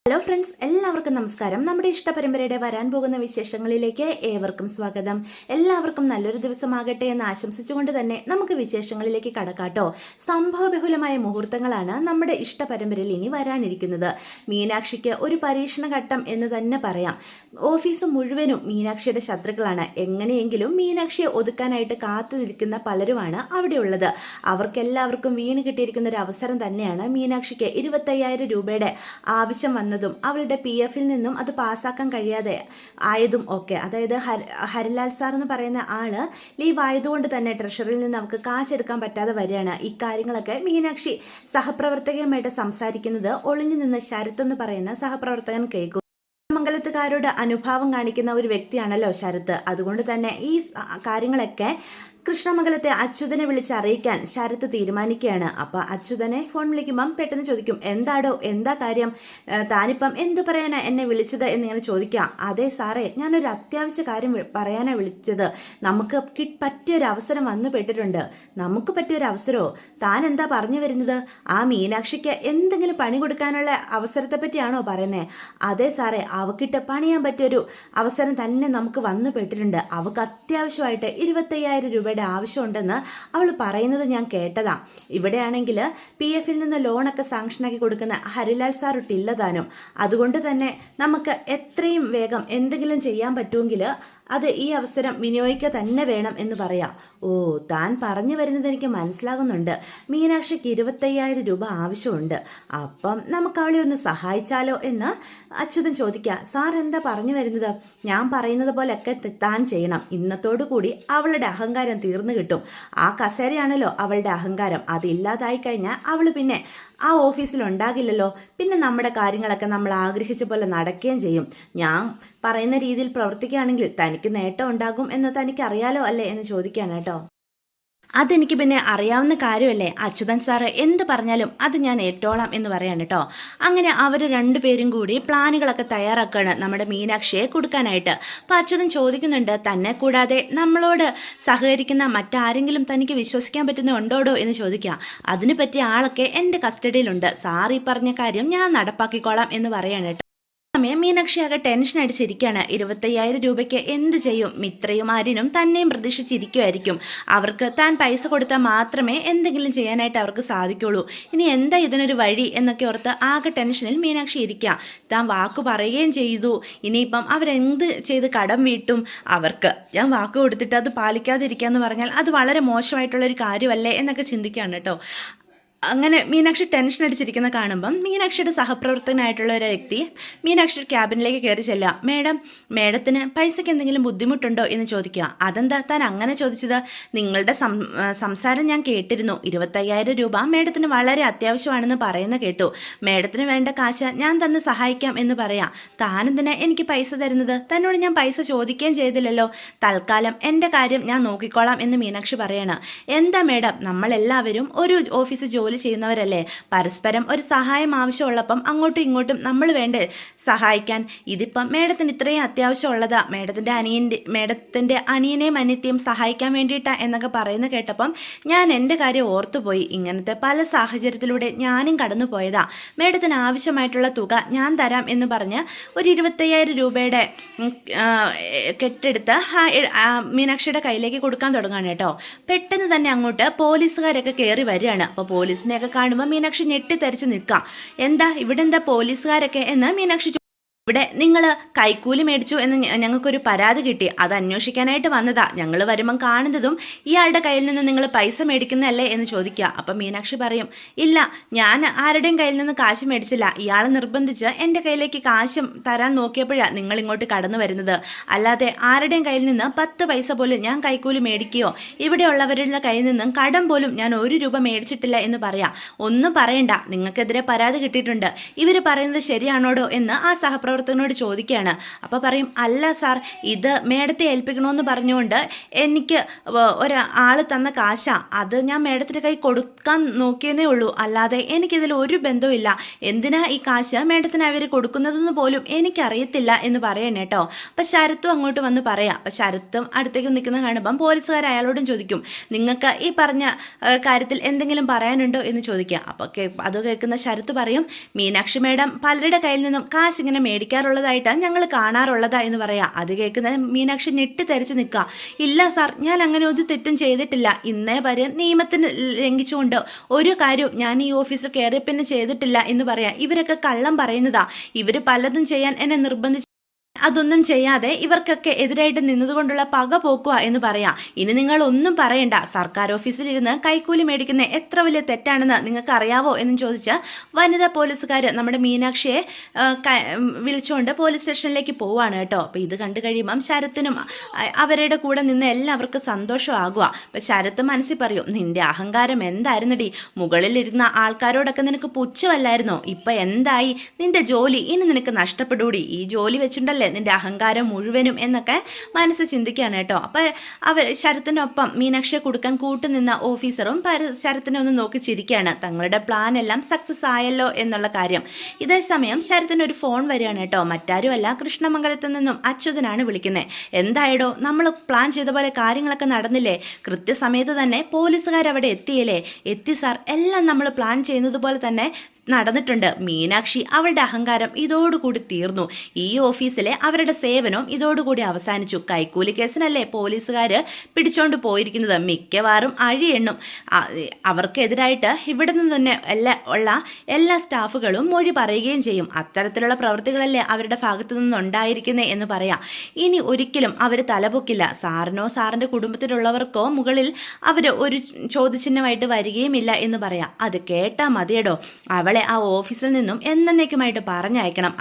Hello friends, എല്ലാവർക്കും നമസ്കാരം. നമ്മുടെ ഇഷ്ടപരമ്പരയുടെ വരാൻ പോകുന്ന വിശേഷങ്ങളിലേക്ക് ഏവർക്കും സ്വാഗതം. എല്ലാവർക്കും നല്ലൊരു ദിവസമാകട്ടെ എന്ന് ആശംസിച്ചുകൊണ്ട് തന്നെ നമുക്ക് വിശേഷങ്ങളിലേക്ക് കടക്കാട്ടോ. സംഭവബഹുലമായ മുഹൂർത്തങ്ങളാണ് നമ്മുടെ ഇഷ്ടപരമ്പരയിൽ ഇനി വരാനിരിക്കുന്നത്. മീനാക്ഷിക്ക് ഒരു പരീക്ഷണ ഘട്ടം എന്ന് തന്നെ പറയാം. ഓഫീസ് മുഴുവനും മീനാക്ഷിയുടെ ശത്രുക്കളാണ്. എങ്ങനെയെങ്കിലും മീനാക്ഷിയെ ഒതുക്കാനായിട്ട് കാത്തു നിൽക്കുന്ന പലരുമാണ് അവിടെയുള്ളത്. അവർക്കെല്ലാവർക്കും വീണ് കിട്ടിയിരിക്കുന്ന ഒരു അവസരം തന്നെയാണ് മീനാക്ഷിക്ക് 25,000 രൂപയുടെ ആവശ്യം വന്നത്, അവളുടെ PF നിന്നും അത് പാസ്സാക്കാൻ കഴിയാതെ ആയതും ഒക്കെ. അതായത് ഹരിലാൽ സാർ എന്ന് പറയുന്ന ആള് ലീവ് ആയതുകൊണ്ട് തന്നെ ട്രഷറിയിൽ നിന്ന് അവർക്ക് കാശെടുക്കാൻ പറ്റാതെ വരികയാണ്. ഇക്കാര്യങ്ങളൊക്കെ മീനാക്ഷി സഹപ്രവർത്തകയുമായിട്ട് സംസാരിക്കുന്നത് ഒളിഞ്ഞു നിന്ന് ശരത് എന്ന് പറയുന്ന സഹപ്രവർത്തകൻ കേൾക്കും. മംഗലത്തുകാരോട് അനുഭാവം കാണിക്കുന്ന ഒരു വ്യക്തിയാണല്ലോ ശരത്. അതുകൊണ്ട് തന്നെ ഈ കാര്യങ്ങളൊക്കെ കൃഷ്ണമംഗലത്തെ അച്യുതനെ വിളിച്ച് അറിയിക്കാൻ ശരത്ത് തീരുമാനിക്കുകയാണ്. അപ്പൊ അച്യുതനെ ഫോൺ വിളിക്കുമ്പം പെട്ടെന്ന് ചോദിക്കും, എന്താടോ, എന്താ കാര്യം, താനിപ്പം എന്തു പറയാനാ എന്നെ വിളിച്ചത് എന്നിങ്ങനെ ചോദിക്കാം. അതെ സാറേ, ഞാനൊരു അത്യാവശ്യ കാര്യം പറയാനാ വിളിച്ചത്. നമുക്ക് പറ്റിയൊരു അവസരം വന്നു പെട്ടിട്ടുണ്ട്. നമുക്ക് പറ്റിയൊരു അവസരമോ? താൻ എന്താ പറഞ്ഞു വരുന്നത്? ആ മീനാക്ഷിക്ക് എന്തെങ്കിലും പണി കൊടുക്കാനുള്ള അവസരത്തെ പറ്റിയാണോ പറയുന്നത്? അതെ സാറേ, അവക്കിട്ട് പണിയാൻ പറ്റിയൊരു അവസരം തന്നെ നമുക്ക് വന്നു പെട്ടിട്ടുണ്ട്. അവക്ക് അത്യാവശ്യമായിട്ട് 25,000 രൂപയുടെ ആവശ്യമുണ്ടെന്ന് അവൾ പറയുന്നത് ഞാൻ കേട്ടതാ. ഇവിടെയാണെങ്കിൽ PF നിന്ന് ലോണൊക്കെ സാങ്ഷനാക്കി കൊടുക്കുന്ന ഹരിലാൽ സാർ ഇട്ടില്ലതാനും. അതുകൊണ്ട് തന്നെ നമുക്ക് എത്രയും വേഗം എന്തെങ്കിലും ചെയ്യാൻ പറ്റുമെങ്കിൽ അത് ഈ അവസരം വിനിയോഗിക്കുക തന്നെ വേണം എന്ന് പറയാം. ഓ, താൻ പറഞ്ഞു വരുന്നത് എനിക്ക് മനസ്സിലാകുന്നുണ്ട്. മീനാക്ഷിക്ക് 25,000 രൂപ ആവശ്യമുണ്ട്. അപ്പം നമുക്ക് അവളെ ഒന്ന് സഹായിച്ചാലോ എന്ന് അച്യുതൻ ചോദിക്കാം. സാർ എന്താ പറഞ്ഞു വരുന്നത്? ഞാൻ പറയുന്നത് പോലെയൊക്കെ താൻ ചെയ്യണം. ഇന്നത്തോടു കൂടി അവളുടെ അഹങ്കാരം തീർന്നു കിട്ടും. ആ കസേരയാണല്ലോ അവളുടെ അഹങ്കാരം. അതില്ലാതായി കഴിഞ്ഞാൽ അവൾ പിന്നെ ആ ഓഫീസിൽ ഉണ്ടാകില്ലല്ലോ. പിന്നെ നമ്മുടെ കാര്യങ്ങളൊക്കെ നമ്മൾ ആഗ്രഹിച്ച പോലെ നടക്കുകയും ചെയ്യും. ഞാൻ പറയുന്ന രീതിയിൽ പ്രവർത്തിക്കുകയാണെങ്കിൽ തനിക്ക് നേട്ടം ഉണ്ടാകും എന്ന് തനിക്ക് അറിയാലോ അല്ലേ എന്ന് ചോദിക്കുകയാണ് കേട്ടോ. അതെനിക്ക് പിന്നെ അറിയാവുന്ന കാര്യമല്ലേ അച്യുതൻ സാറ്, എന്ത് പറഞ്ഞാലും അത് ഞാൻ ഏറ്റോളാം എന്ന് പറയാണ് കേട്ടോ. അങ്ങനെ അവർ രണ്ടുപേരും കൂടി പ്ലാനുകളൊക്കെ തയ്യാറാക്കുകയാണ് നമ്മുടെ മീനാക്ഷിയെ കൊടുക്കാനായിട്ട്. അപ്പം അച്യുതൻ ചോദിക്കുന്നുണ്ട്, തന്നെ കൂടാതെ നമ്മളോട് സഹകരിക്കുന്ന മറ്റാരെങ്കിലും തനിക്ക് വിശ്വസിക്കാൻ പറ്റുന്നുണ്ടോടോ എന്ന് ചോദിക്കാം. അതിന് പറ്റിയ ആളൊക്കെ എൻ്റെ കസ്റ്റഡിയിലുണ്ട്. സാർ ഈ പറഞ്ഞ കാര്യം ഞാൻ നടപ്പാക്കിക്കോളാം എന്ന് പറയാണ് കേട്ടോ. സമയം മീനാക്ഷി ആകെ ടെൻഷൻ അടിച്ചിരിക്കുകയാണ്. 25,000 രൂപയ്ക്ക് എന്ത് ചെയ്യും? മിത്രയും ആര്യനും തന്നെയും പ്രതീക്ഷിച്ചിരിക്കുമായിരിക്കും. അവർക്ക് താൻ പൈസ കൊടുത്താൽ മാത്രമേ എന്തെങ്കിലും ചെയ്യാനായിട്ട് അവർക്ക് സാധിക്കുള്ളൂ. ഇനി എന്താ ഇതിനൊരു വഴി എന്നൊക്കെ ഓർത്ത് ആകെ ടെൻഷനിൽ മീനാക്ഷി ഇരിക്കുക. താൻ വാക്ക് പറയുകയും ചെയ്തു. ഇനിയിപ്പം അവരെന്ത് ചെയ്ത് കടം വീട്ടും? അവർക്ക് ഞാൻ വാക്ക് കൊടുത്തിട്ട് അത് പാലിക്കാതിരിക്കുക എന്ന് പറഞ്ഞാൽ അത് വളരെ മോശമായിട്ടുള്ളൊരു കാര്യമല്ലേ എന്നൊക്കെ ചിന്തിക്കുകയാണ് കേട്ടോ. അങ്ങനെ മീനാക്ഷി ടെൻഷൻ അടിച്ചിരിക്കുന്ന കാണുമ്പം മീനാക്ഷിയുടെ സഹപ്രവർത്തകനായിട്ടുള്ള ഒരു വ്യക്തി മീനാക്ഷിയുടെ ക്യാബിനിലേക്ക് കയറി ചെല്ലുക. മേഡത്തിന് പൈസയ്ക്ക് എന്തെങ്കിലും ബുദ്ധിമുട്ടുണ്ടോ എന്ന് ചോദിക്കുക. അതെന്താ താൻ അങ്ങനെ ചോദിച്ചത്? നിങ്ങളുടെ സംസാരം ഞാൻ കേട്ടിരുന്നു. 25,000 രൂപ മേഡത്തിന് വളരെ അത്യാവശ്യമാണെന്ന് പറയുന്ന കേട്ടു. മേഡത്തിന് വേണ്ട കാശ് ഞാൻ തന്ന് സഹായിക്കാം എന്ന് പറയാം. താനെന്തിനാ എനിക്ക് പൈസ തരുന്നത്? തന്നോട് ഞാൻ പൈസ ചോദിക്കുകയും ചെയ്തില്ലല്ലോ. തൽക്കാലം എൻ്റെ കാര്യം ഞാൻ നോക്കിക്കോളാം എന്ന് മീനാക്ഷി പറയാണ്. എന്താ മേഡം, നമ്മളെല്ലാവരും ഒരു ഓഫീസ് ജോലി ചെയ്യുന്നവരല്ലേ. പരസ്പരം ഒരു സഹായം ആവശ്യമുള്ളപ്പം അങ്ങോട്ടും ഇങ്ങോട്ടും നമ്മൾ വേണ്ടേ സഹായിക്കാൻ? ഇതിപ്പം മേഡത്തിന് ഇത്രയും അത്യാവശ്യമുള്ളതാ. മേഡത്തിൻ്റെ അനിയനെയും അനിയത്തെയും സഹായിക്കാൻ വേണ്ടിയിട്ടാ എന്നൊക്കെ പറയുന്ന കേട്ടപ്പം ഞാൻ എൻ്റെ കാര്യം ഓർത്തുപോയി. ഇങ്ങനത്തെ പല സാഹചര്യത്തിലൂടെ ഞാനും കടന്നു പോയതാ. മേഡത്തിന് ആവശ്യമായിട്ടുള്ള തുക ഞാൻ തരാം എന്ന് പറഞ്ഞ് ഒരു 25,000 രൂപയുടെ കെട്ടെടുത്ത് മീനാക്ഷിയുടെ കയ്യിലേക്ക് കൊടുക്കാൻ തുടങ്ങുകയാണ് കേട്ടോ. പെട്ടെന്ന് തന്നെ അങ്ങോട്ട് പോലീസുകാരൊക്കെ കയറി വരികയാണ്. അപ്പോൾ പോലീസിനെയൊക്കെ കാണുമ്പോൾ മീനാക്ഷി ഞെട്ടിത്തെറിച്ച് നിൽക്കാം. ഇവിടെ എന്താ പോലീസുകാരൊക്കെ എന്ന് മീനാക്ഷി ഇവിടെ നിങ്ങൾ കൈക്കൂലി മേടിച്ചു എന്ന് ഞങ്ങൾക്കൊരു പരാതി കിട്ടി. അത് അന്വേഷിക്കാനായിട്ട് വന്നതാ. ഞങ്ങൾ വരുമ്പം കാണുന്നതും ഇയാളുടെ കയ്യിൽ നിന്ന് നിങ്ങൾ പൈസ മേടിക്കുന്നതല്ലേ എന്ന് ചോദിക്കുക. അപ്പം മീനാക്ഷി പറയും, ഇല്ല, ഞാൻ ആരുടെയും കയ്യിൽ നിന്ന് കാശ് മേടിച്ചില്ല. ഇയാളെ നിർബന്ധിച്ച് എൻ്റെ കയ്യിലേക്ക് കാശ് തരാൻ നോക്കിയപ്പോഴാണ് നിങ്ങൾ ഇങ്ങോട്ട് കടന്നു വരുന്നത്. അല്ലാതെ ആരുടെയും കയ്യിൽ നിന്ന് 10 പൈസ പോലും ഞാൻ കൈക്കൂലി മേടിക്കുകയോ ഇവിടെയുള്ളവരുടെ കയ്യിൽ നിന്നും കടം പോലും ഞാൻ 1 രൂപ മേടിച്ചിട്ടില്ല എന്ന് പറയാം. ഒന്നും പറയണ്ട, നിങ്ങൾക്കെതിരെ പരാതി കിട്ടിയിട്ടുണ്ട്. ഇവർ പറയുന്നത് ശരിയാണോടോ എന്ന് ആ സഹപ്രവർത്തകർ മാധ്യമപ്രവർത്തകനോട് ചോദിക്കുകയാണ്. അപ്പോൾ പറയും, അല്ല സാർ, ഇത് മേഡത്തെ ഏൽപ്പിക്കണമെന്ന് പറഞ്ഞുകൊണ്ട് എനിക്ക് ഒരാൾ തന്ന കാശ, അത് ഞാൻ മേഡത്തിൻ്റെ കൈ കൊടുക്കാൻ നോക്കിയെന്നേ ഉള്ളൂ, അല്ലാതെ എനിക്കിതിൽ ഒരു ബന്ധവുമില്ല. എന്തിനാ ഈ കാശ് മേഡത്തിന് അവർ കൊടുക്കുന്നതെന്ന് പോലും എനിക്കറിയത്തില്ല എന്ന് പറയണേ കേട്ടോ. അപ്പം ശരത്തും അങ്ങോട്ട് വന്ന് പറയാം. അപ്പം ശരത്തും അടുത്തേക്ക് നിൽക്കുന്ന കാണുമ്പം പോലീസുകാർ അയാളോടും ചോദിക്കും, നിങ്ങൾക്ക് ഈ പറഞ്ഞ കാര്യത്തിൽ എന്തെങ്കിലും പറയാനുണ്ടോ എന്ന് ചോദിക്കുക. അപ്പോൾ അത് കേൾക്കുന്ന ശരത്ത് പറയും, മീനാക്ഷി മേഡം പലരുടെ കയ്യിൽ നിന്നും കാശ് ഇങ്ങനെ മേടിക്കാറുള്ളതായിട്ടാണ് ഞങ്ങൾ കാണാറുള്ളതാ എന്ന് പറയാം. അത് കേൾക്കുന്ന മീനാക്ഷി ഞെട്ടിത്തെറിച്ച് നിൽക്കുക. ഇല്ല സാർ, ഞാൻ അങ്ങനെ ഒരു തെറ്റും ചെയ്തിട്ടില്ല. ഇന്നേ വരെ നിയമത്തിന് ലംഘിച്ചുകൊണ്ട് ഒരു കാര്യവും ഞാൻ ഈ ഓഫീസിൽ കയറി പിന്നെ ചെയ്തിട്ടില്ല എന്ന് പറയാം. ഇവരൊക്കെ കള്ളം പറയുന്നതാ. ഇവർ പലതും ചെയ്യാൻ എന്നെ നിർബന്ധിച്ച് അതൊന്നും ചെയ്യാതെ ഇവർക്കൊക്കെ എതിരായിട്ട് നിന്നതുകൊണ്ടുള്ള പക പോക്കുക എന്ന് പറയാം. ഇനി നിങ്ങൾ ഒന്നും പറയണ്ട, സർക്കാർ ഓഫീസിലിരുന്ന് കൈക്കൂലി മേടിക്കുന്ന എത്ര വലിയ തെറ്റാണെന്ന് നിങ്ങൾക്ക് അറിയാവോ എന്ന് ചോദിച്ച് വനിതാ പോലീസുകാർ നമ്മുടെ മീനാക്ഷിയെ വിളിച്ചുകൊണ്ട് പോലീസ് സ്റ്റേഷനിലേക്ക് പോവാണ് കേട്ടോ. അപ്പോൾ ഇത് കണ്ടു കഴിയുമ്പം ശരത്തിനും അവരുടെ കൂടെ നിന്ന് എല്ലാവർക്കും സന്തോഷമാകുക. അപ്പം ശരത്ത് മനസ്സിൽ പറയും, നിന്റെ അഹങ്കാരം എന്തായിരുന്നടി, മുകളിലിരുന്ന ആൾക്കാരോടൊക്കെ നിനക്ക് പുച്ഛമല്ലായിരുന്നോ, ഇപ്പം എന്തായി, നിന്റെ ജോലി ഇനി നിനക്ക് നഷ്ടപ്പെടൂടി, ഈ ജോലി വെച്ചിട്ടുണ്ടല്ലേ നിന്റെ അഹങ്കാരം മുഴുവനും എന്നൊക്കെ മനസ്സ് ചിന്തിക്കുകയാണ് കേട്ടോ. അപ്പം ശരത്തിനൊപ്പം മീനാക്ഷിയെ കൊടുക്കാൻ കൂട്ടുനിന്ന ഓഫീസറും ശരത്തിനെ ഒന്ന് നോക്കി ചിരിക്കുകയാണ്. തങ്ങളുടെ പ്ലാൻ എല്ലാം സക്സസ് ആയല്ലോ എന്നുള്ള കാര്യം. ഇതേ സമയം ശരത്തിന് ഒരു ഫോൺ വരികയാണ് കേട്ടോ. മറ്റാരുമല്ല, കൃഷ്ണമംഗലത്ത് നിന്നും അച്യുതനാണ് വിളിക്കുന്നത്. എന്തായടോ, നമ്മൾ പ്ലാൻ ചെയ്ത പോലെ കാര്യങ്ങളൊക്കെ നടന്നില്ലേ? കൃത്യസമയത്ത് തന്നെ പോലീസുകാർ അവിടെ എത്തിയില്ലേ? എത്തി സാർ, എല്ലാം നമ്മൾ പ്ലാൻ ചെയ്യുന്നത് പോലെ തന്നെ നടന്നിട്ടുണ്ട്. മീനാക്ഷി അവളുടെ അഹങ്കാരം ഇതോടുകൂടി തീർന്നു. ഈ ഓഫീസിലെ അവരുടെ സേവനവും ഇതോടുകൂടി അവസാനിച്ചു. കൈക്കൂലി കേസിനല്ലേ പോലീസുകാർ പിടിച്ചോണ്ട് പോയിരിക്കുന്നത്. മിക്കവാറും അഴിയെണ്ണും. അവർക്കെതിരായിട്ട് ഇവിടെ നിന്ന് തന്നെ എല്ലാ സ്റ്റാഫുകളും മൊഴി പറയുകയും ചെയ്യും. അത്തരത്തിലുള്ള പ്രവൃത്തികളല്ലേ അവരുടെ ഭാഗത്തു നിന്നുണ്ടായിരിക്കുന്നേ എന്ന് പറയാം. ഇനി ഒരിക്കലും അവർ തലപൊക്കില്ല. സാറിനോ സാറിൻ്റെ കുടുംബത്തിലുള്ളവർക്കോ മുകളിൽ അവർ ഒരു ചോദ്യചിഹ്നമായിട്ട് വരികയുമില്ല എന്ന് പറയാം. അത് കേട്ടാൽ മതിയടോ, അവളെ ആ ഓഫീസിൽ നിന്നും എന്നേക്കുമായിട്ട് പറഞ്ഞയക്കണം.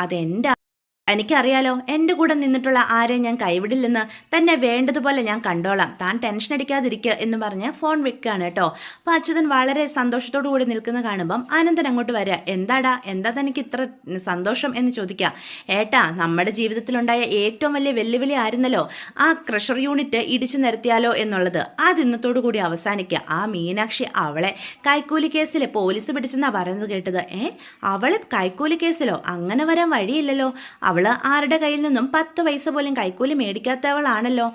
എനിക്കറിയാലോ, എൻ്റെ കൂടെ നിന്നിട്ടുള്ള ആരെയും ഞാൻ കൈവിടില്ലെന്ന്, തന്നെ വേണ്ടതുപോലെ ഞാൻ കണ്ടോളാം, താൻ ടെൻഷൻ അടിക്കാതിരിക്കുക എന്ന് പറഞ്ഞ് ഫോൺ വെക്കുകയാണ് കേട്ടോ. അപ്പോൾ അച്യുതൻ വളരെ സന്തോഷത്തോടു കൂടി നിൽക്കുന്ന കാണുമ്പം അനന്തൻ അങ്ങോട്ട് വരിക. എന്താ തനിക്ക് ഇത്ര സന്തോഷം എന്ന് ചോദിക്കുക. ഏട്ടാ, നമ്മുടെ ജീവിതത്തിലുണ്ടായ ഏറ്റവും വലിയ വെല്ലുവിളി ആയിരുന്നല്ലോ ആ ക്രഷർ യൂണിറ്റ് ഇടിച്ചു നിരത്തിയാലോ എന്നുള്ളത്. അത് ഇന്നത്തോടു കൂടി അവസാനിക്കുക. ആ മീനാക്ഷി അവളെ കൈക്കൂലി കേസിൽ പോലീസ് പിടിച്ചെന്നാണ് പറയുന്നത് കേട്ടത്. അവള് കൈക്കൂലി കേസിലോ? അങ്ങനെ വരാൻ വഴിയില്ലല്ലോ. അവള് ആരുടെ കയ്യിൽ നിന്നും 10 പൈസ പോലും കൈക്കൂലി മേടിക്കാത്തവളാണല്ലോ.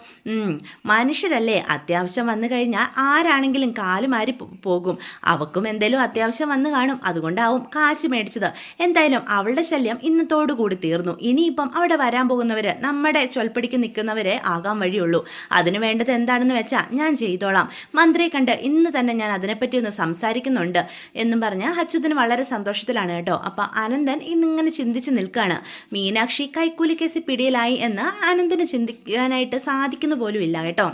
മനുഷ്യരല്ലേ, അത്യാവശ്യം വന്നു കഴിഞ്ഞാൽ ആരാണെങ്കിലും കാലുമാരി പോകും. അവക്കും എന്തേലും അത്യാവശ്യം വന്നു കാണും, അതുകൊണ്ടാവും കാശ് മേടിച്ചത്. എന്തായാലും അവളുടെ ശല്യം ഇന്നത്തോടു കൂടി തീർന്നു. ഇനിയിപ്പം അവിടെ വരാൻ പോകുന്നവര് നമ്മുടെ ചൊൽപ്പടിക്ക് നിൽക്കുന്നവരെ ആകാൻ വഴിയുള്ളൂ. അതിനു വേണ്ടത് എന്താണെന്ന് വെച്ചാൽ ഞാൻ ചെയ്തോളാം. മന്ത്രിയെ കണ്ട് ഇന്ന് തന്നെ ഞാൻ അതിനെപ്പറ്റി ഒന്ന് സംസാരിക്കുന്നുണ്ട് എന്നും പറഞ്ഞ് അച്യുതന് വളരെ സന്തോഷത്തിലാണ് കേട്ടോ. അപ്പം അനന്തൻ ഇന്നിങ്ങനെ ചിന്തിച്ച് നിൽക്കുകയാണ്. മീനാക്ഷി കൈക്കൂലി കേസ് പിടിയിലായി എന്ന് അനന്തന് ചിന്തിക്കാനായിട്ട് സാധിക്കുന്നു പോലും ഇല്ല കേട്ടോ.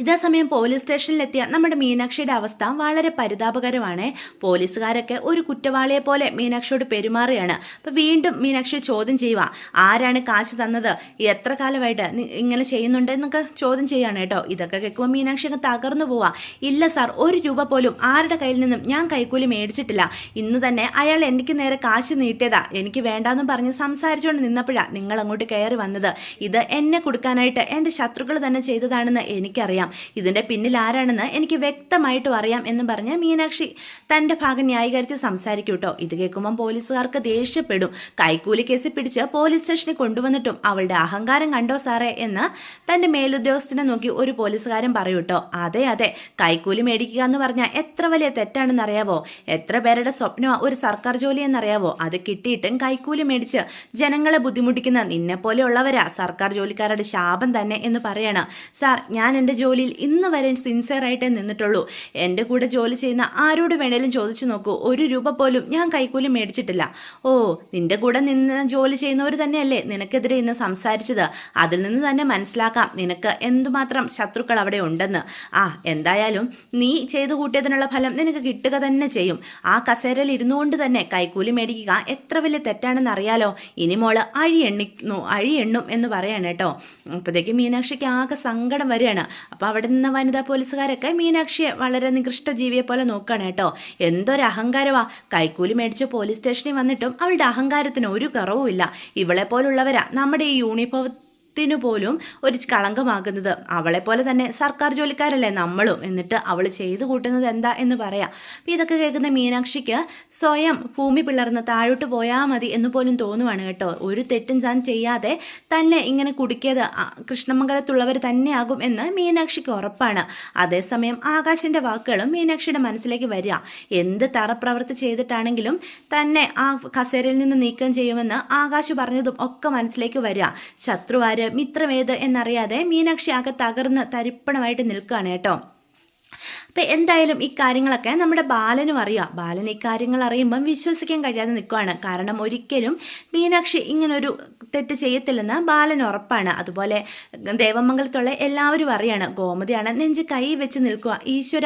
ഇതേസമയം പോലീസ് സ്റ്റേഷനിലെത്തിയ നമ്മുടെ മീനാക്ഷിയുടെ അവസ്ഥ വളരെ പരിതാപകരമാണ്. പോലീസുകാരൊക്കെ ഒരു കുറ്റവാളിയെ പോലെ മീനാക്ഷിയോട് പെരുമാറുകയാണ്. അപ്പോൾ വീണ്ടും മീനാക്ഷി ചോദ്യം ചെയ്യുക, ആരാണ് കാശ് തന്നത്, എത്ര കാലമായിട്ട് ഇങ്ങനെ ചെയ്യുന്നുണ്ട് എന്നൊക്കെ ചോദ്യം ചെയ്യുകയാണ് കേട്ടോ. ഇതൊക്കെ കേൾക്കുമ്പോൾ മീനാക്ഷി അങ്ങ് തകർന്നു പോവുക. ഇല്ല സാർ, 1 രൂപ പോലും ആരുടെ കയ്യിൽ നിന്നും ഞാൻ കൈക്കൂലി മേടിച്ചിട്ടില്ല. ഇന്ന് തന്നെ അയാൾ എനിക്ക് നേരെ കാശ് നീട്ടിയതാ. എനിക്ക് വേണ്ടാന്ന് പറഞ്ഞ് സംസാരിച്ചുകൊണ്ട് നിന്നപ്പോഴാണ് നിങ്ങൾ അങ്ങോട്ട് കയറി വന്നത്. ഇത് എന്നെ കൊടുക്കാനായിട്ട് എൻ്റെ ശത്രുക്കൾ തന്നെ ചെയ്തതാണെന്ന് എനിക്കറിയാം. ഇതിൻ്റെ പിന്നിൽ ആരാണെന്ന് എനിക്ക് വ്യക്തമായിട്ടും അറിയാം എന്ന് പറഞ്ഞ് മീനാക്ഷി തൻ്റെ ഭാഗം ന്യായീകരിച്ച് സംസാരിക്കും കേട്ടോ. ഇത് കേൾക്കുമ്പം പോലീസുകാർക്ക് ദേഷ്യപ്പെടും. കൈക്കൂലി കേസ് പിടിച്ച് പോലീസ് സ്റ്റേഷനിൽ കൊണ്ടുവന്നിട്ടും അവളുടെ അഹങ്കാരം കണ്ടോ സാറേ എന്ന് തൻ്റെ മേലുദ്യോഗസ്ഥനെ നോക്കി ഒരു പോലീസുകാരൻ പറയൂ കേട്ടോ. അതെ, കൈക്കൂലി മേടിക്കുക എന്ന് പറഞ്ഞാൽ എത്ര വലിയ തെറ്റാണെന്ന് അറിയാവോ? എത്ര പേരുടെ സ്വപ്നമാണ് ഒരു സർക്കാർ ജോലി എന്നറിയാവോ? അത് കിട്ടിയിട്ടും കൈക്കൂലി മേടിച്ച് ജനങ്ങളെ ബുദ്ധിമുട്ടിക്കുന്ന നിന്നെപ്പോലെയുള്ളവരാ സർക്കാർ ജോലിക്കാരുടെ ശാപം തന്നെ എന്ന് പറയണം. സാർ, ഞാൻ എൻ്റെ ജോലിയിൽ ഇന്ന് വരെ സിൻസിയറായിട്ടേ നിന്നിട്ടുള്ളൂ. എൻ്റെ കൂടെ ജോലി ചെയ്യുന്ന ആരോട് വേണേലും ചോദിച്ചു നോക്കൂ, 1 രൂപ പോലും ഞാൻ കൈക്കൂലി മേടിച്ചിട്ടില്ല. ഓ, നിന്റെ കൂടെ നിന്ന് ജോലി ചെയ്യുന്നവർ തന്നെയല്ലേ നിനക്കെതിരെ ഇന്ന് സംസാരിച്ചത്? അതിൽ നിന്ന് തന്നെ മനസ്സിലാക്കാം നിനക്ക് എന്തുമാത്രം ശത്രുക്കൾ അവിടെ ഉണ്ടെന്ന്. എന്തായാലും നീ ചെയ്തു കൂട്ടിയതിനുള്ള ഫലം നിനക്ക് കിട്ടുക തന്നെ ചെയ്യും. ആ കസേരയിൽ ഇരുന്നുകൊണ്ട് തന്നെ കൈക്കൂലി മേടിക്കുക എത്ര വലിയ തെറ്റാണെന്ന് അറിയാലോ. ഇനി മോള് അഴിയെണ്ണും എന്ന് പറയാണ് കേട്ടോ. അപ്പോഴത്തേക്കും മീനാക്ഷിക്ക് ആകെ സങ്കടം വരികയാണ്. അപ്പോൾ അവിടെ നിന്ന് വനിതാ പോലീസുകാരൊക്കെ മീനാക്ഷിയെ വളരെ നികൃഷ്ട ജീവിയെ പോലെ നോക്കുകയാണ് കേട്ടോ. എന്തൊരു അഹങ്കാരമാ, കൈക്കൂലി മേടിച്ച് പോലീസ് സ്റ്റേഷനിൽ വന്നിട്ടും അവളുടെ അഹങ്കാരത്തിന് ഒരു കുറവുമില്ല. ഇവളെ പോലുള്ളവരാ നമ്മുടെ ഈ യൂണിഫോം പോലും ഒരു കളങ്കമാകുന്നത്. അവളെ പോലെ തന്നെ സർക്കാർ ജോലിക്കാരല്ലേ നമ്മളും, എന്നിട്ട് അവൾ ചെയ്തു കൂട്ടുന്നത് എന്താ എന്ന് പറയാം. ഇതൊക്കെ കേൾക്കുന്ന മീനാക്ഷിക്ക് സ്വയം ഭൂമി പിളർന്ന് താഴോട്ട് പോയാൽ മതി എന്ന് പോലും തോന്നുവാണ് കേട്ടോ. ഒരു തെറ്റും താൻ ചെയ്യാതെ തന്നെ ഇങ്ങനെ കുടുക്കിയത് കൃഷ്ണമംഗലത്തുള്ളവർ തന്നെയാകും എന്ന് മീനാക്ഷിക്ക് ഉറപ്പാണ്. അതേസമയം ആകാശിന്റെ വാക്കുകളും മീനാക്ഷിയുടെ മനസ്സിലേക്ക് വരിക. എന്ത് തറപ്രവൃത്തി ചെയ്തിട്ടാണെങ്കിലും തന്നെ ആ കസേരയിൽ നിന്ന് നീക്കം ചെയ്യുമെന്ന് ആകാശ് പറഞ്ഞതും ഒക്കെ മനസ്സിലേക്ക് വരിക. ശത്രുവാര് മിത്രമേത് എന്നറിയാതെ മീനാക്ഷി ആകെ തകർന്ന് തരിപ്പണമായിട്ട് നിൽക്കുകയാണ് കേട്ടോ. അപ്പം എന്തായാലും ഈ കാര്യങ്ങളൊക്കെ നമ്മുടെ ബാലനും അറിയാം. ബാലൻ ഈ കാര്യങ്ങൾ അറിയുമ്പം വിശ്വസിക്കാൻ കഴിയാതെ നിൽക്കുകയാണ്. കാരണം ഒരിക്കലും മീനാക്ഷി ഇങ്ങനൊരു തെറ്റ് ചെയ്യത്തില്ലെന്ന് ബാലൻ ഉറപ്പാണ്. അതുപോലെ ദേവമംഗലത്തുള്ള എല്ലാവരും അറിയാണ്. ഗോമതിയാണ് നെഞ്ച് കൈ വെച്ച് നിൽക്കുക. ഈശ്വര,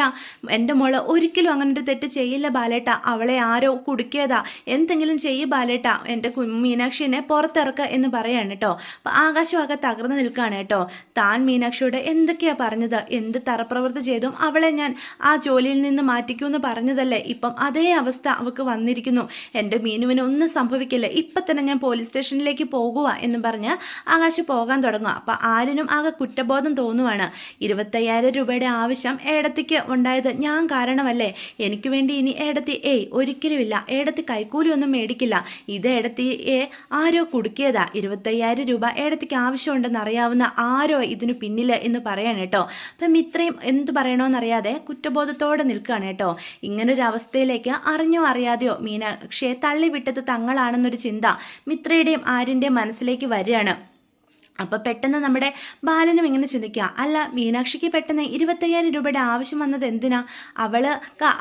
എൻ്റെ മോള് ഒരിക്കലും അങ്ങനൊരു തെറ്റ് ചെയ്യില്ല ബാലേട്ട, അവളെ ആരോ കുടുക്കിയതാ, എന്തെങ്കിലും ചെയ്യ് ബാലേട്ട, എൻ്റെ മീനാക്ഷിനെ പുറത്തിറക്കുക എന്ന് പറയാണ് കേട്ടോ. അപ്പം ആകാശം ആകെ തകർന്ന് നിൽക്കുകയാണ് കേട്ടോ. താൻ മീനാക്ഷിയോട് എന്തൊക്കെയാണ് പറഞ്ഞത്, എന്ത് തറപ്രവൃത്തി ചെയ്തും അവളെ ഞാൻ ആ ജോലിയിൽ നിന്ന് മാറ്റിക്കുമെന്ന് പറഞ്ഞതല്ലേ, ഇപ്പം അതേ അവസ്ഥ അവൾക്ക് വന്നിരിക്കുന്നു. എൻ്റെ മീനുവിന് ഒന്നും സംഭവിക്കില്ല, ഇപ്പം തന്നെ ഞാൻ പോലീസ് സ്റ്റേഷനിലേക്ക് പോകുക എന്ന് പറഞ്ഞ് ആകാശ് പോകാൻ തുടങ്ങുക. അപ്പം ആരിനും ആകെ കുറ്റബോധം തോന്നുവാണ്. 25,000 രൂപയുടെ ആവശ്യം ഏടത്തിക്ക് ഉണ്ടായത് ഞാൻ കാരണമല്ലേ, എനിക്ക് വേണ്ടി ഇനി ഏടത്തി ഒരിക്കലുമില്ല, ഏടത്തി കൈക്കൂലിയൊന്നും മേടിക്കില്ല, ഇത് ഏടത്തിയെ ആരോ കുടുക്കിയതാ, 25,000 രൂപ ഏടത്തിക്ക് ആവശ്യമുണ്ടെന്ന് അറിയാവുന്ന ആരോ ഇതിന് പിന്നിൽ എന്ന് പറയാൻ കേട്ടോ. അപ്പം ഇത്രയും എന്ത് പറയണമെന്നറിയാതെ കുറ്റബോധത്തോടെ നിൽക്കുകയാണ് കേട്ടോ. ഇങ്ങനൊരു അവസ്ഥയിലേക്ക് അറിഞ്ഞോ അറിയാതെയോ മീനാക്ഷിയെ തള്ളിവിട്ടത് തങ്ങളാണെന്നൊരു ചിന്ത മിത്രയുടെയും ആര്യൻ്റെയും മനസ്സിലേക്ക് വരികയാണ്. അപ്പോൾ പെട്ടെന്ന് നമ്മുടെ ബാലനും ഇങ്ങനെ ചിന്തിക്കുക, അല്ല മീനാക്ഷിക്ക് പെട്ടെന്ന് 25,000 രൂപയുടെ ആവശ്യം വന്നത് എന്തിനാ, അവൾ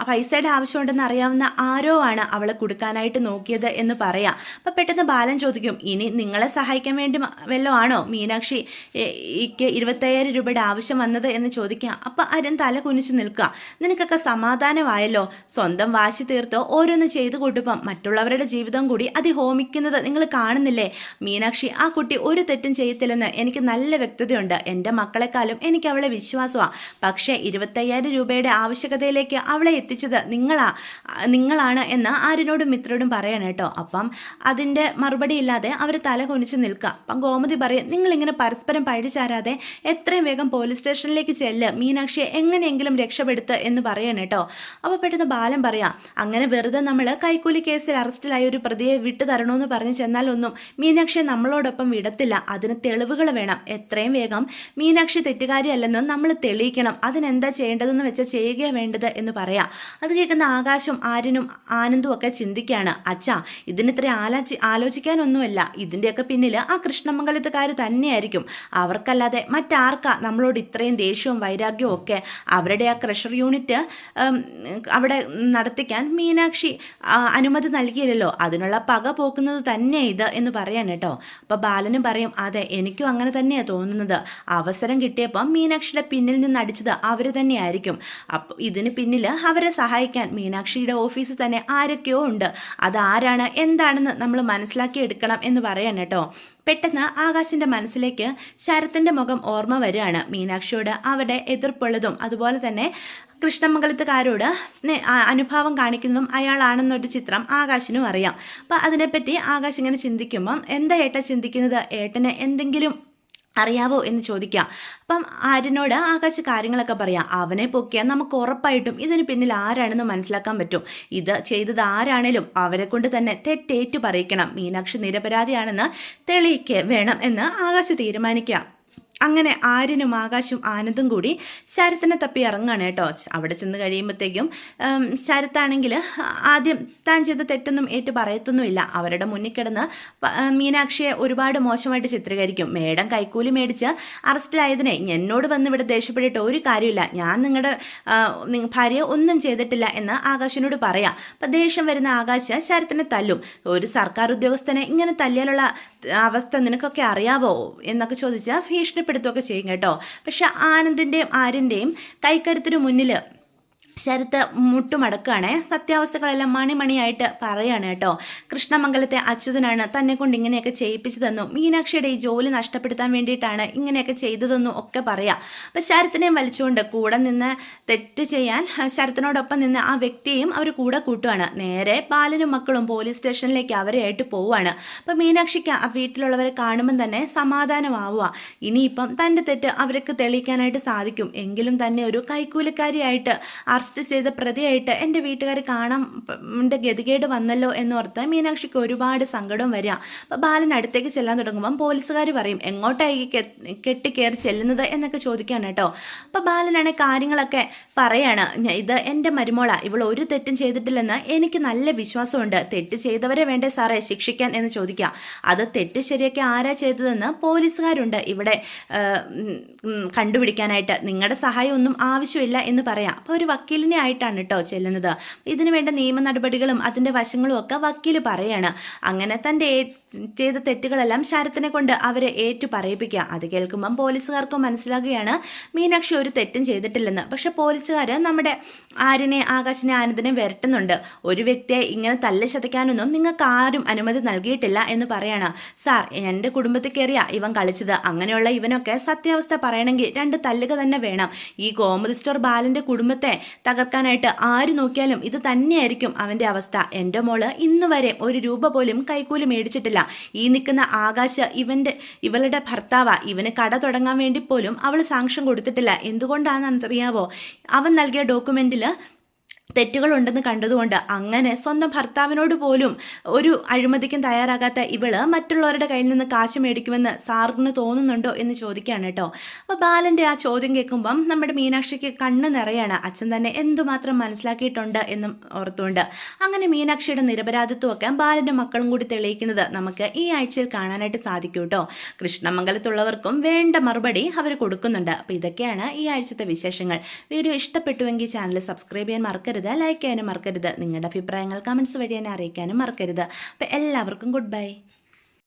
പൈസയുടെ ആവശ്യമുണ്ടെന്ന് അറിയാവുന്ന ആരോ ആണ് അവളെ കൊടുക്കാനായിട്ട് നോക്കിയത് എന്ന് പറയാം. അപ്പോൾ പെട്ടെന്ന് ബാലൻ ചോദിക്കും, ഇനി നിങ്ങളെ സഹായിക്കാൻ വേണ്ടി വല്ലതും ആണോ മീനാക്ഷിക്ക് 25,000 രൂപയുടെ ആവശ്യം വന്നത് എന്ന് ചോദിക്കുക. അപ്പോൾ ആരും തല കുനിച്ച് നിൽക്കുക. നിനക്കൊക്കെ സമാധാനമായല്ലോ, സ്വന്തം വാശി തീർത്തോ ഓരോന്ന് ചെയ്തു കൂട്ടുമ്പം മറ്റുള്ളവരുടെ ജീവിതം കൂടി ഹോമിക്കുന്നത് നിങ്ങൾ കാണുന്നില്ലേ. മീനാക്ഷി ആ കുട്ടി ഒരു തെറ്റും ചെയ്യത്തില്ലെന്ന് എനിക്ക് നല്ല വ്യക്തതയുണ്ട്. എൻ്റെ മക്കളെക്കാളും എനിക്ക് അവളെ വിശ്വാസമാണ്. പക്ഷേ 25,000 രൂപയുടെ ആവശ്യകതയിലേക്ക് അവളെ എത്തിച്ചത് നിങ്ങളാണ് എന്ന് ആര്യനോടും മിത്രയോടും പറയണം കേട്ടോ. അപ്പം അതിൻ്റെ മറുപടി ഇല്ലാതെ അവർ തല കുനിച്ച് നിൽക്കുക. അപ്പം ഗോമതി പറയും, നിങ്ങളിങ്ങനെ പരസ്പരം പഴിചാരാതെ എത്രയും വേഗം പോലീസ് സ്റ്റേഷനിലേക്ക് ചെല്ല്, മീനാക്ഷിയെ എങ്ങനെയെങ്കിലും രക്ഷപ്പെടുത്ത് എന്ന് പറയണം കേട്ടോ. അപ്പോൾ പെട്ടെന്ന് ബാലൻ പറയാം, അങ്ങനെ വെറുതെ നമ്മൾ കൈക്കൂലി കേസിൽ അറസ്റ്റിലായ ഒരു പ്രതിയെ വിട്ടു തരണമെന്ന് പറഞ്ഞ് ചെന്നാലൊന്നും മീനാക്ഷിയെ നമ്മളോടൊപ്പം വിടത്തില്ല. അതിന് തെളിവുകൾ വേണം. എത്രയും വേഗം മീനാക്ഷി തെറ്റുകാരിയല്ലെന്ന് നമ്മൾ തെളിയിക്കണം. അതിനെന്താ ചെയ്യേണ്ടതെന്ന് വെച്ചാൽ ചെയ്യുകയാണ് വേണ്ടത് എന്ന് പറയാം. അത് കേൾക്കുന്ന ആകാശം ആര്യനും ആനന്ദും ഒക്കെ ചിന്തിക്കുകയാണ്, അച്ഛാ ഇതിനിത്ര ആലോചിക്കാനൊന്നുമല്ല, ഇതിൻ്റെയൊക്കെ പിന്നിൽ ആ കൃഷ്ണമംഗലത്തുകാർ തന്നെയായിരിക്കും. അവർക്കല്ലാതെ മറ്റാർക്കാ നമ്മളോട് ഇത്രയും ദേഷ്യവും വൈരാഗ്യവും ഒക്കെ. അവരുടെ ആ ക്രഷർ യൂണിറ്റ് അവിടെ നടത്തിക്കാൻ മീനാക്ഷി അനുമതി നൽകിയില്ലല്ലോ, അതിനുള്ള പക പോക്കുന്നത് തന്നെ ഇത് എന്ന് പറയാണ് കേട്ടോ. അപ്പോൾ ബാലനും പറയും, അതെ എനിക്കും അങ്ങനെ തന്നെയാണ് തോന്നുന്നത്. അവസരം കിട്ടിയപ്പം മീനാക്ഷിയുടെ പിന്നിൽ നിന്ന് അടിച്ചത് അവർ തന്നെയായിരിക്കും. അപ്പോൾ ഇതിന് പിന്നിൽ അവരെ സഹായിക്കാൻ മീനാക്ഷിയുടെ ഓഫീസിൽ തന്നെ ആരൊക്കെയോ ഉണ്ട്. അതാരാണ് എന്താണെന്ന് നമ്മൾ മനസ്സിലാക്കിയെടുക്കണം എന്ന് പറയാൻ കേട്ടോ. പെട്ടെന്ന് ആകാശിൻ്റെ മനസ്സിലേക്ക് ശരത്തിൻ്റെ മുഖം ഓർമ്മ വരികയാണ്. മീനാക്ഷിയോട് അവരുടെ എതിർപ്പുള്ളതും അതുപോലെ തന്നെ കൃഷ്ണമംഗലത്തുകാരോട് അനുഭാവം കാണിക്കുന്നതും അയാളാണെന്നൊരു ചിത്രം ആകാശിനും അറിയാം. അപ്പം അതിനെപ്പറ്റി ആകാശ് ഇങ്ങനെ ചിന്തിക്കുമ്പം എന്താ ഏട്ടൻ ചിന്തിക്കുന്നത്, ഏട്ടന് എന്തെങ്കിലും അറിയാവോ എന്ന് ചോദിക്കാം. അപ്പം ആര്യനോട് ആകാശ് കാര്യങ്ങളൊക്കെ പറയാം. അവനെ പൊക്കിയാൽ നമുക്ക് ഉറപ്പായിട്ടും ഇതിന് പിന്നിൽ ആരാണെന്ന് മനസ്സിലാക്കാൻ പറ്റും. ഇത് ചെയ്തത് ആരാണേലും അവരെ കൊണ്ട് തന്നെ തെറ്റേറ്റു പറയിക്കണം. മീനാക്ഷി നിരപരാധിയാണെന്ന് തെളിയിക്കുക വേണം എന്ന് ആകാശ് തീരുമാനിക്കാം. അങ്ങനെ ആര്യനും ആകാശും ആനന്ദും കൂടി ശരത്തിനെ തപ്പി ഇറങ്ങുകയാണ് കേട്ടോ. അവിടെ ചെന്ന് കഴിയുമ്പോഴത്തേക്കും ശരത്താണെങ്കിൽ ആദ്യം താൻ ചെയ്ത തെറ്റൊന്നും ഏറ്റു പറയത്തൊന്നുമില്ല. അവരുടെ മുന്നിൽ കിടന്ന് മീനാക്ഷിയെ ഒരുപാട് മോശമായിട്ട് ചിത്രീകരിക്കും. മേഡം കൈക്കൂലി മേടിച്ച് അറസ്റ്റിലായതിനെ എന്നോട് വന്ന് ഇവിടെ ദേഷ്യപ്പെട്ടിട്ട് ഒരു കാര്യമില്ല, ഞാൻ നിങ്ങളുടെ ഭാര്യയെ ഒന്നും ചെയ്തിട്ടില്ല എന്ന് ആകാശിനോട് പറയാം. അപ്പം ദേഷ്യം വരുന്ന ആകാശ് ശരത്തിനെ തല്ലും. ഒരു സർക്കാർ ഉദ്യോഗസ്ഥനെ ഇങ്ങനെ തല്ലിയാലുള്ള അവസ്ഥ നിനക്കൊക്കെ അറിയാവോ എന്നൊക്കെ ചോദിച്ചാൽ ഭീഷണിപ്പെടുത്തുകയൊക്കെ ചെയ്യും കേട്ടോ. പക്ഷെ ആനന്ദിൻ്റെയും ആര്യൻ്റെയും കൈക്കരുത്തിന് മുന്നിൽ ശരത്ത് മുട്ടുമടക്കുകയാണ്. സത്യാവസ്ഥകളെല്ലാം മണിമണിയായിട്ട് പറയാണ് കേട്ടോ. കൃഷ്ണമംഗലത്തെ അച്യുതനാണ് തന്നെ കൊണ്ട് ഇങ്ങനെയൊക്കെ ചെയ്യിപ്പിച്ചതെന്നും മീനാക്ഷിയുടെ ഈ ജോലി നഷ്ടപ്പെടുത്താൻ വേണ്ടിയിട്ടാണ് ഇങ്ങനെയൊക്കെ ചെയ്തതെന്നും ഒക്കെ പറയാം. അപ്പം ശരത്തിനെയും വലിച്ചുകൊണ്ട് കൂടെ നിന്ന് തെറ്റ് ചെയ്യാൻ ശരത്തിനോടൊപ്പം നിന്ന് ആ വ്യക്തിയെയും അവർ കൂടെ കൂട്ടുകയാണ്. നേരെ ബാലനും മക്കളും പോലീസ് സ്റ്റേഷനിലേക്ക് അവരെയായിട്ട് പോവുകയാണ്. അപ്പം മീനാക്ഷിക്ക് ആ വീട്ടിലുള്ളവരെ കാണുമ്പം തന്നെ സമാധാനമാവുക. ഇനിയിപ്പം തൻ്റെ തെറ്റ് അവർക്ക് തെളിയിക്കാനായിട്ട് സാധിക്കും. എങ്കിലും തന്നെ ഒരു കൈക്കൂലിക്കാരിയായിട്ട് അറസ്റ്റ് ചെയ്ത പ്രതിയായിട്ട് എൻ്റെ വീട്ടുകാർ കാണാൻ ഗതികേട് വന്നല്ലോ എന്നോർത്ത് മീനാക്ഷിക്ക് ഒരുപാട് സങ്കടം വരിക. അപ്പോൾ ബാലൻ അടുത്തേക്ക് ചെല്ലാൻ തുടങ്ങുമ്പം പോലീസുകാർ പറയും എങ്ങോട്ടായി കെട്ടിക്കയറി ചെല്ലുന്നത് എന്നൊക്കെ ചോദിക്കുകയാണ് കേട്ടോ. അപ്പോൾ ബാലനാണ് കാര്യങ്ങളൊക്കെ പറയാണ്. ഇത് എൻ്റെ മരുമോള, ഇവൾ ഒരു തെറ്റും ചെയ്തിട്ടില്ലെന്ന് എനിക്ക് നല്ല വിശ്വാസമുണ്ട്. തെറ്റ് ചെയ്തവരെ വേണ്ടേ സാറേ ശിക്ഷിക്കാൻ എന്ന് ചോദിക്കുക. അത് തെറ്റ് ശരിയൊക്കെ ആരാ ചെയ്തതെന്ന് പോലീസുകാരുണ്ട് ഇവിടെ കണ്ടുപിടിക്കാനായിട്ട്. നിങ്ങളുടെ സഹായം ഒന്നും ആവശ്യമില്ല എന്ന് പറയാം. അപ്പോൾ ഒരു വക്കീലിനെ ആയിട്ടാണ് കേട്ടോ ചെല്ലുന്നത്. ഇതിനു വേണ്ട നിയമ നടപടികളും അതിൻ്റെ വശങ്ങളും ഒക്കെ വക്കീൽ പറയാണ്. അങ്ങനെ തൻ്റെ ചെയ്ത തെറ്റുകളെല്ലാം ശരത്തിനെ കൊണ്ട് അവരെ ഏറ്റു പറയിപ്പിക്കുക. അത് കേൾക്കുമ്പം പോലീസുകാർക്ക് മനസ്സിലാകുകയാണ് മീനാക്ഷി ഒരു തെറ്റും ചെയ്തിട്ടില്ലെന്ന്. പക്ഷെ പോലീസുകാർ നമ്മുടെ ആര്യനെ, ആകാശിനെ, ആനന്ദിനെ വരട്ടുന്നുണ്ട്. ഒരു വ്യക്തിയെ ഇങ്ങനെ തല്ല് ചതയ്ക്കാനൊന്നും നിങ്ങൾക്ക് ആരും അനുമതി നൽകിയിട്ടില്ല എന്ന് പറയാണ്. സാർ, എൻ്റെ കുടുംബത്തിൽ കയറിയാ ഇവൻ കളിച്ചത്. അങ്ങനെയുള്ള ഇവനൊക്കെ സത്യാവസ്ഥ പറയണമെങ്കിൽ 2 തല്ലുക തന്നെ വേണം. ഈ കോമഡി സ്റ്റോർ ബാലൻ്റെ കുടുംബത്തെ തകർക്കാനായിട്ട് ആര് നോക്കിയാലും ഇത് തന്നെയായിരിക്കും അവൻ്റെ അവസ്ഥ. എൻ്റെ മോള് ഇന്ന് വരെ 1 രൂപ പോലും കൈക്കൂലി മേടിച്ചിട്ടില്ല. ഈ നിൽക്കുന്ന ആകാശ് ഇവളുടെ ഭർത്താവാ. ഇവന് കട തുടങ്ങാൻ വേണ്ടി പോലും അവൾ സാങ്ഷൻ കൊടുത്തിട്ടില്ല. എന്തുകൊണ്ടാണെന്ന് അറിയാവോ? അവൻ നൽകിയ ഡോക്യുമെന്റിൽ തെറ്റുകളുണ്ടെന്ന് കണ്ടതുകൊണ്ട്. അങ്ങനെ സ്വന്തം ഭർത്താവിനോട് പോലും ഒരു അഴിമതിക്കും തയ്യാറാകാത്ത ഇവള് മറ്റുള്ളവരുടെ കയ്യിൽ നിന്ന് കാശ് മേടിക്കുമെന്ന് സാറിന് തോന്നുന്നുണ്ടോ എന്ന് ചോദിക്കുകയാണ് കേട്ടോ. അപ്പോൾ ബാലൻ്റെ ആ ചോദ്യം കേൾക്കുമ്പം നമ്മുടെ മീനാക്ഷിക്ക് കണ്ണ് നിറയാണ്. അച്ഛൻ തന്നെ എന്തുമാത്രം മനസ്സിലാക്കിയിട്ടുണ്ട് എന്നും ഓർത്തുകൊണ്ട്. അങ്ങനെ മീനാക്ഷിയുടെ നിരപരാധിത്വമൊക്കെ ബാലൻ്റെ മക്കളും കൂടി തെളിയിക്കുന്നത് നമുക്ക് ഈ ആഴ്ചയിൽ കാണാനായിട്ട് സാധിക്കും കേട്ടോ. കൃഷ്ണമംഗലത്തുള്ളവർക്കും വേണ്ട മറുപടി അവർ കൊടുക്കുന്നുണ്ട്. അപ്പോൾ ഇതൊക്കെയാണ് ഈ ആഴ്ചത്തെ വിശേഷങ്ങൾ. വീഡിയോ ഇഷ്ടപ്പെട്ടുവെങ്കിൽ ചാനൽ സബ്സ്ക്രൈബ് ചെയ്യാൻ മറക്കരുത്, ലൈക്ക് ചെയ്യാനും മറക്കരുത്. നിങ്ങളുടെ അഭിപ്രായങ്ങൾ കമൻസ് വഴി എന്നെ അറിയിക്കാനും മറക്കരുത്. അപ്പോൾ എല്ലാവർക്കും ഗുഡ് ബൈ.